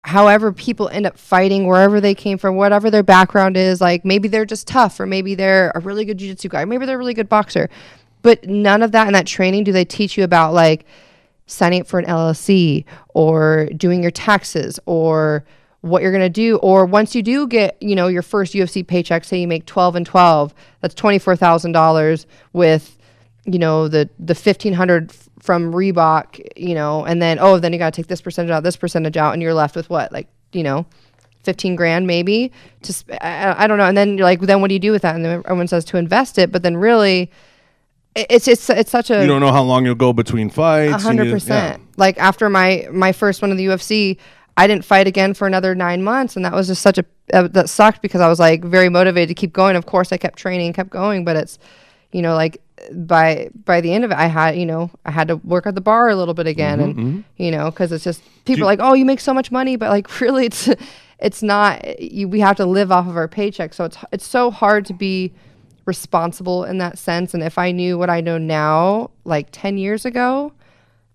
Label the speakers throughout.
Speaker 1: However, people end up fighting wherever they came from, whatever their background is. Like maybe they're just tough, or maybe they're a really good jiu-jitsu guy, maybe they're a really good boxer. But none of that in that training do they teach you about like signing up for an LLC or doing your taxes or what you're going to do. Or once you do get, your first UFC paycheck, say you make 12 and 12, that's $24,000 with, the $1,500 from Reebok, and then, then you got to take this percentage out, and you're left with what, like, 15 grand maybe I don't know. And then you're like, then what do you do with that? And then everyone says to invest it, but then really it's such a,
Speaker 2: you don't know how long you'll go between fights.
Speaker 1: 100%. Like after my first one in the UFC, I didn't fight again for another 9 months. And that was just such that sucked because I was like very motivated to keep going. Of course I kept training, kept going, but it's, like by the end of it, I had to work at the bar a little bit again. And, cause it's just people are like, oh, you make so much money, but like really it's not, we have to live off of our paycheck. So it's so hard to be responsible in that sense. And if I knew what I know now, like 10 years ago,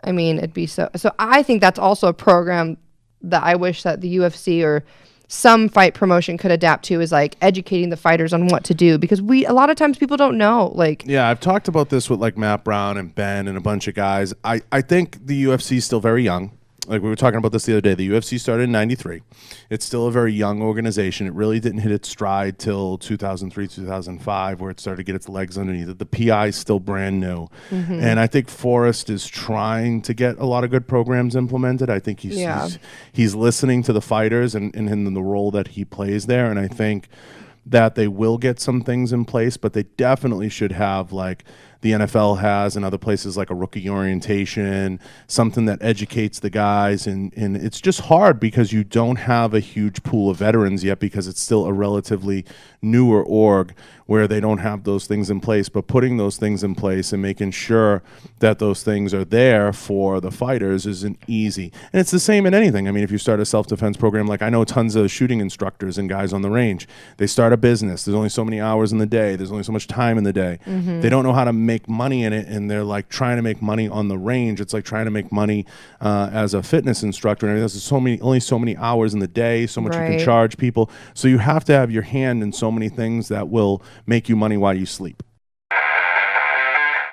Speaker 1: I mean, it'd be so I think that's also a program that I wish that the UFC or some fight promotion could adapt to, is like educating the fighters on what to do, because a lot of times people don't know. Like, yeah,
Speaker 2: I've talked about this with like Matt Brown and Ben and a bunch of guys. I think the UFC is still very young. Like we were talking about this the other day. The UFC started in 93. It's still a very young organization. It really didn't hit its stride till 2003, 2005, where it started to get its legs underneath it. The PI is still brand new. And I think Forrest is trying to get a lot of good programs implemented. I think he's listening to the fighters and in the role that he plays there. And I think that they will get some things in place, but they definitely should have, like the NFL has and other places, like a rookie orientation, something that educates the guys. And it's just hard because you don't have a huge pool of veterans yet, because it's still a relatively newer org where they don't have those things in place. But putting those things in place and making sure that those things are there for the fighters isn't easy. And it's the same in anything. I mean, if you start a self-defense program, like I know tons of shooting instructors and guys on the range, they start a business. There's only so many hours in the day. There's only so much time in the day. They don't know how to make money in it, and they're like trying to make money on the range. It's like trying to make money as a fitness instructor. And there's only so many hours in the day, so much you can charge people. So you have to have your hand in so many things that will make you money while you sleep.